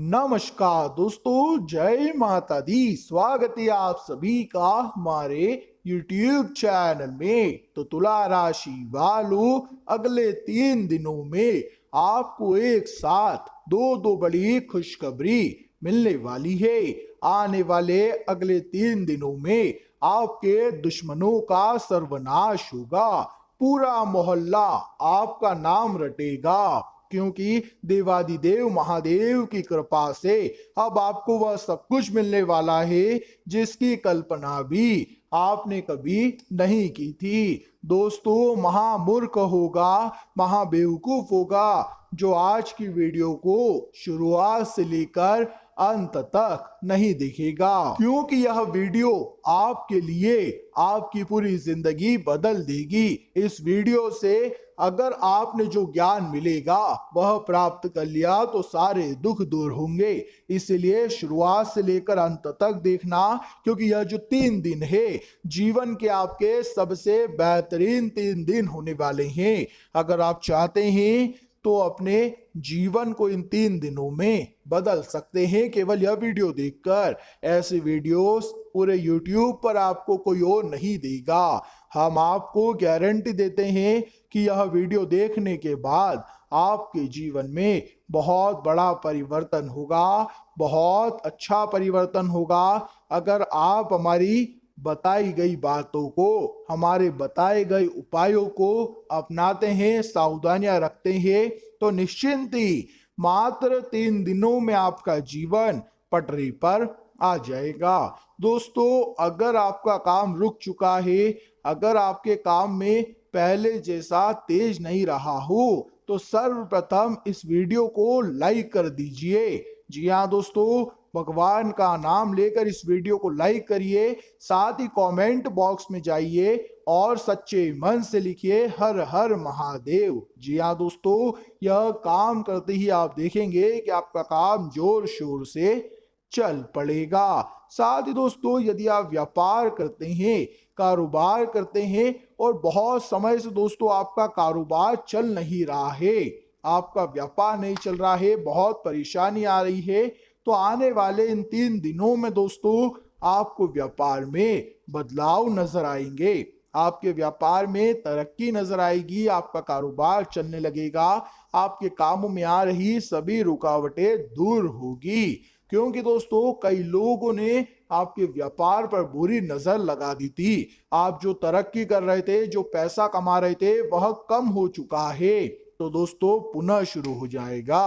नमस्कार दोस्तों, जय माता दी। स्वागत है आप सभी का हमारे YouTube चैनल में। तो तुला राशि वालों, अगले 3 दिनों में आपको एक साथ दो बड़ी खुशखबरी मिलने वाली है। आने वाले अगले 3 दिनों में आपके दुश्मनों का सर्वनाश होगा। पूरा मोहल्ला आपका नाम रटेगा, क्योंकि देवादिदेव महादेव की कृपा से अब आपको वह सब कुछ मिलने वाला है जिसकी कल्पना भी आपने कभी नहीं की थी। दोस्तों, महामूर्ख होगा, महाबेवकूफ होगा जो आज की वीडियो को शुरुआत से लेकर अंत तक नहीं देखेगा, क्योंकि यह वीडियो आपके लिए आपकी पूरी जिंदगी बदल देगी। इस वीडियो से अगर आपने जो ज्ञान मिलेगा वह प्राप्त कर लिया तो सारे दुख दूर होंगे। इसलिए शुरुआत से लेकर अंत तक देखना, क्योंकि यह जो 3 दिन है जीवन के आपके सबसे बेहतरीन 3 दिन होने वाले हैं। अगर आप चाहते हैं तो अपने जीवन को इन 3 दिनों में बदल सकते हैं केवल यह वीडियो देखकर। ऐसे वीडियोस पूरे YouTube पर आपको कोई और नहीं देगा। हम आपको गारंटी देते हैं कि यह वीडियो देखने के बाद आपके जीवन में बहुत बड़ा परिवर्तन होगा, बहुत अच्छा परिवर्तन होगा। अगर आप हमारी बताई गई बातों को, हमारे बताए गए उपायों को अपनाते हैं, सावधानियां रखते हैं, तो निश्चिंत ही मात्र 3 दिनों में आपका जीवन पटरी पर आ जाएगा। दोस्तों, अगर आपका काम रुक चुका है, अगर आपके काम में पहले जैसा तेज नहीं रहा हो, तो सर्वप्रथम इस वीडियो को लाइक कर दीजिए। जी हाँ दोस्तों, भगवान का नाम लेकर इस वीडियो को लाइक करिए। साथ ही कमेंट बॉक्स में जाइए और सच्चे मन से लिखिए हर हर महादेव। जी हाँ दोस्तों, यह काम करते ही आप देखेंगे कि आपका काम जोर शोर से चल पड़ेगा। साथ ही दोस्तों, यदि आप व्यापार करते हैं, कारोबार करते हैं और बहुत समय से दोस्तों आपका कारोबार चल नहीं रहा है, आपका व्यापार नहीं चल रहा है, बहुत परेशानी आ रही है, तो आने वाले इन 3 दिनों में दोस्तों आपको व्यापार में बदलाव नजर आएंगे। आपके व्यापार में तरक्की नजर आएगी, आपका कारोबार चलने लगेगा, आपके कामों में आ रही सभी रुकावटें दूर होगी। क्योंकि दोस्तों कई लोगों ने आपके व्यापार पर बुरी नजर लगा दी थी। आप जो तरक्की कर रहे थे, जो पैसा कमा रहे थे, वह कम हो चुका है, तो दोस्तों पुनः शुरू हो जाएगा।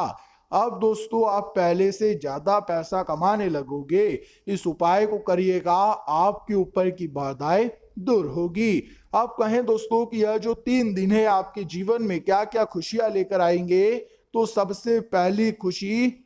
अब दोस्तों आप पहले से ज्यादा पैसा कमाने लगोगे। इस उपाय को करिएगा, आपके ऊपर की बाधाएं दूर होगी। आप कहें दोस्तों कि यह जो 3 दिन है आपके जीवन में क्या क्या खुशियां लेकर आएंगे, तो सबसे पहली खुशी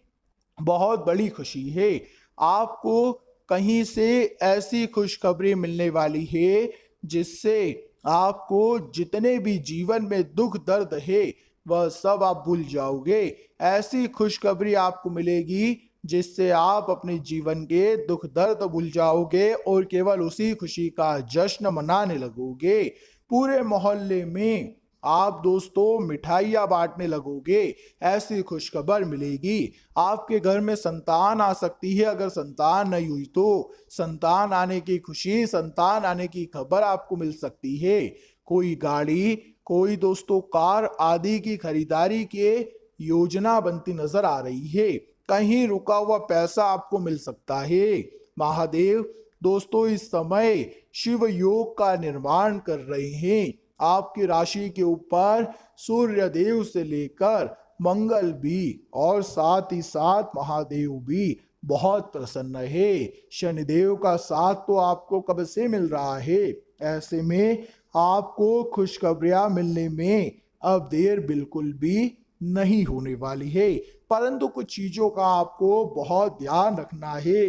बहुत बड़ी खुशी है। आपको कहीं से ऐसी खुशखबरी मिलने वाली है जिससे आपको जितने भी जीवन में दुख दर्द है वह सब आप भूल जाओगे। ऐसी खुशखबरी आपको मिलेगी जिससे आप अपने जीवन के दुख दर्द भूल जाओगे और केवल उसी खुशी का जश्न मनाने लगोगे। पूरे मोहल्ले में आप दोस्तों मिठाइयाँ बांटने लगोगे। ऐसी खुशखबर मिलेगी। आपके घर में संतान आ सकती है, अगर संतान नहीं हुई तो संतान आने की खुशी, संतान आने की खबर आपको मिल सकती है। कोई गाड़ी, कोई दोस्तों कार आदि की खरीदारी के योजना बनती नजर आ रही है। कहीं रुका हुआ पैसा आपको मिल सकता है। महादेव दोस्तों इस समय शिव योग का निर्माण कर रहे हैं। आपकी राशि के ऊपर सूर्य देव से लेकर मंगल भी और साथ ही साथ महादेव भी बहुत प्रसन्न है। शनिदेव का साथ तो आपको कब से मिल रहा है। ऐसे में आपको खुशखबरियां मिलने में अब देर बिल्कुल भी नहीं होने वाली है। परंतु कुछ चीजों का आपको बहुत ध्यान रखना है।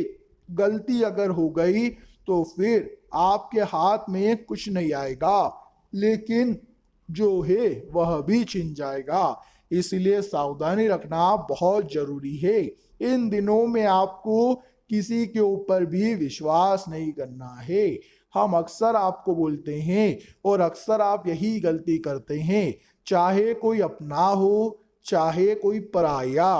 गलती अगर हो गई तो फिर आपके हाथ में कुछ नहीं आएगा, लेकिन जो है वह भी छिन जाएगा। इसलिए सावधानी रखना बहुत जरूरी है। इन दिनों में आपको किसी के ऊपर भी विश्वास नहीं करना है। हम अक्सर आपको बोलते हैं और अक्सर आप यही गलती करते हैं, चाहे कोई अपना हो चाहे कोई पराया।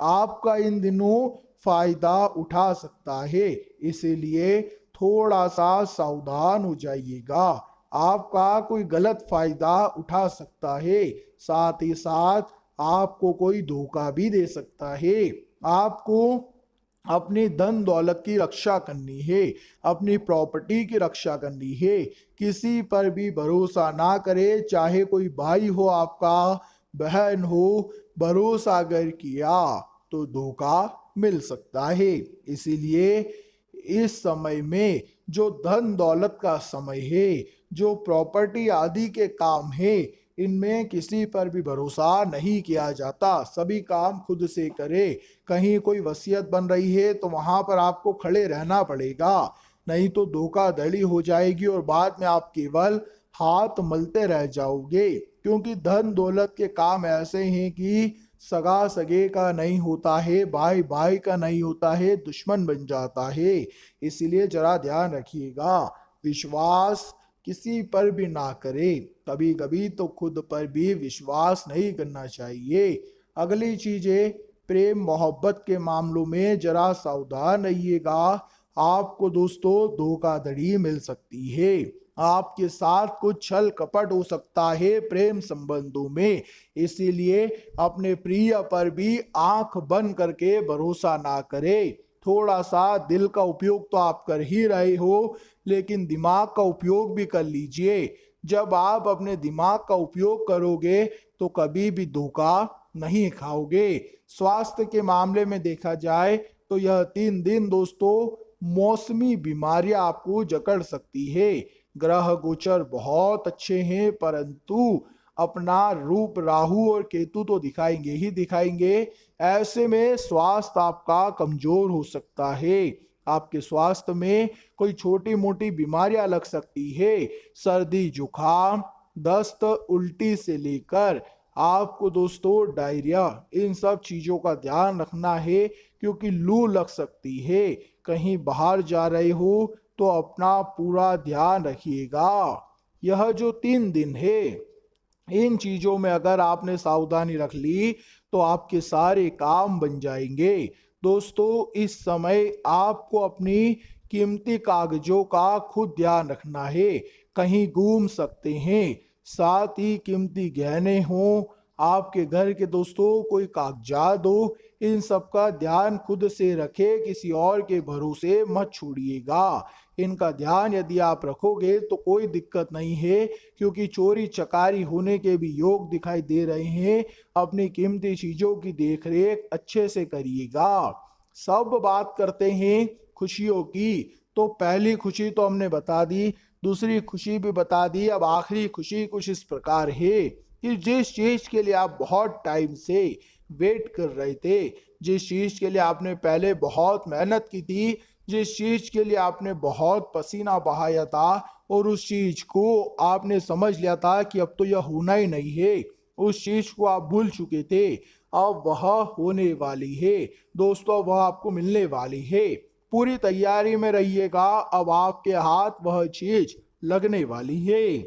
आपका इन दिनों फायदा उठा सकता है, इसीलिए थोड़ा सा सावधान हो जाइएगा। आपका कोई गलत फायदा उठा सकता है, साथ ही साथ आपको कोई धोखा भी दे सकता है। आपको अपनी धन दौलत की रक्षा करनी है, अपनी प्रॉपर्टी की रक्षा करनी है। किसी पर भी भरोसा ना करे, चाहे कोई भाई हो आपका, बहन हो। भरोसा अगर किया तो धोखा मिल सकता है। इसीलिए इस समय में जो धन दौलत का समय है, जो प्रॉपर्टी आदि के काम है, इनमें किसी पर भी भरोसा नहीं किया जाता। सभी काम खुद से करे। कहीं कोई वसीयत बन रही है तो वहां पर आपको खड़े रहना पड़ेगा, नहीं तो धोखाधड़ी हो जाएगी और बाद में आप केवल हाथ मलते रह जाओगे। क्योंकि धन दौलत के काम ऐसे हैं कि सगा सगे का नहीं होता है, भाई भाई का नहीं होता है, दुश्मन बन जाता है। इसलिए जरा ध्यान रखिएगा, विश्वास किसी पर भी ना करे। कभी कभी तो खुद पर भी विश्वास नहीं करना चाहिए। अगली चीजें, प्रेम मोहब्बत के मामलों में जरा सावधान रहिएगा। आपको दोस्तों धोखाधड़ी मिल सकती है, आपके साथ कुछ छल कपट हो सकता है प्रेम संबंधों में। इसीलिए अपने प्रिय पर भी आंख बंद करके भरोसा ना करे। थोड़ा सा दिल का उपयोग तो आप कर ही रहे हो, लेकिन दिमाग का उपयोग भी कर लीजिए। जब आप अपने दिमाग का उपयोग करोगे तो कभी भी धोखा नहीं खाओगे। स्वास्थ्य के मामले में देखा जाए तो यह 3 दिन दोस्तों मौसमी बीमारियां आपको जकड़ सकती है। ग्रह गोचर बहुत अच्छे हैं, परंतु अपना रूप राहु और केतु तो दिखाएंगे ही दिखाएंगे। ऐसे में स्वास्थ्य आपका कमजोर हो सकता है। आपके स्वास्थ्य में कोई छोटी मोटी बीमारियां लग सकती है। सर्दी जुकाम, दस्त, उल्टी से लेकर आपको दोस्तों डायरिया, इन सब चीजों का ध्यान रखना है, क्योंकि लू लग सकती है। कहीं बाहर जा रहे हो तो अपना पूरा ध्यान रखिएगा। यह जो 3 दिन है, इन चीजों में अगर आपने सावधानी रख ली तो आपके सारे काम बन जाएंगे। दोस्तों इस समय आपको अपनी कीमती कागजों का खुद ध्यान रखना है, कहीं घूम सकते हैं। साथ ही कीमती गहने हों, आपके घर के दोस्तों कोई कागजात हो, इन सब का ध्यान खुद से रखे, किसी और के भरोसे मत छोड़िएगा। इनका ध्यान यदि आप रखोगे तो कोई दिक्कत नहीं है, क्योंकि चोरी चकारी होने के भी योग दिखाई दे रहे हैं। अपनी कीमती चीजों की देखरेख अच्छे से करिएगा। सब बात करते हैं खुशियों की, तो पहली खुशी तो हमने बता दी, दूसरी खुशी भी बता दी। अब आखिरी खुशी कुछ इस प्रकार है कि जिस चीज के लिए आप बहुत टाइम से वेट कर रहे थे, जिस चीज के लिए आपने पहले बहुत मेहनत की थी, जिस चीज के लिए आपने बहुत पसीना बहाया था, और उस चीज को आपने समझ लिया था कि अब तो यह होना ही नहीं है, उस चीज को आप भूल चुके थे, अब वह होने वाली है दोस्तों, वह आपको मिलने वाली है। पूरी तैयारी में रहिएगा, अब आपके हाथ वह चीज लगने वाली है।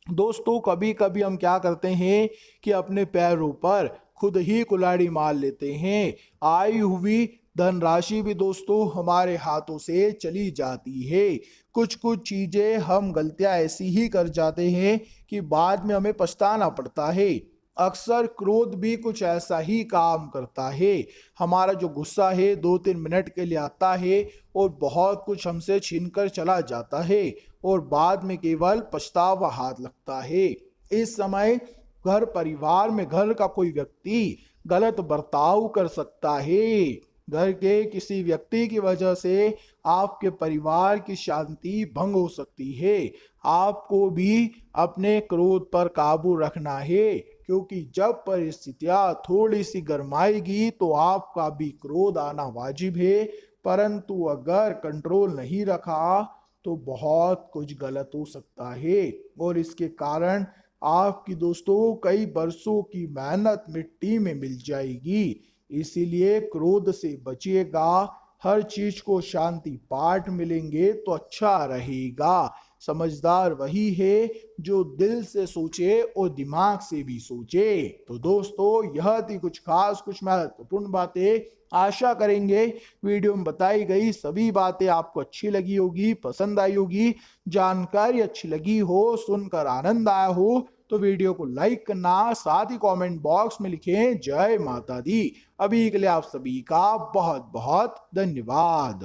दोस्तों कभी कभी हम क्या करते हैं कि अपने पैरों पर खुद ही कुल्हाड़ी मार लेते हैं। आई हुई धनराशि भी दोस्तों हमारे हाथों से चली जाती है। कुछ कुछ चीजें हम गलतियां ऐसी ही कर जाते हैं कि बाद में हमें पछताना पड़ता है। अक्सर क्रोध भी कुछ ऐसा ही काम करता है। हमारा जो गुस्सा है 2-3 मिनट के लिए आता है और बहुत कुछ हमसे छीन कर चला जाता है, और बाद में केवल पछतावा हाथ लगता है। इस समय घर परिवार में घर का कोई व्यक्ति गलत बर्ताव कर सकता है। घर के किसी व्यक्ति की वजह से आपके परिवार की शांति भंग हो सकती है। आपको भी अपने क्रोध पर काबू रखना है, क्योंकि जब परिस्थितियां थोड़ी सी गरमाएगी तो आपका भी क्रोध आना वाजिब है। परंतु अगर कंट्रोल नहीं रखा तो बहुत कुछ गलत हो सकता है, और इसके कारण आपकी दोस्तों कई बरसों की मेहनत मिट्टी में मिल जाएगी। इसीलिए क्रोध से बचिएगा। हर चीज को शांति पाठ मिलेंगे तो अच्छा रहेगा। समझदार वही है जो दिल से सोचे और दिमाग से भी सोचे। तो दोस्तों यह थी कुछ खास कुछ महत्वपूर्ण बातें। आशा करेंगे वीडियो में बताई गई सभी बातें आपको अच्छी लगी होगी, पसंद आई होगी। जानकारी अच्छी लगी हो, सुनकर आनंद आया हो तो वीडियो को लाइक करना, साथ ही कमेंट बॉक्स में लिखें जय माता दी। अभी के लिए आप सभी का बहुत बहुत धन्यवाद।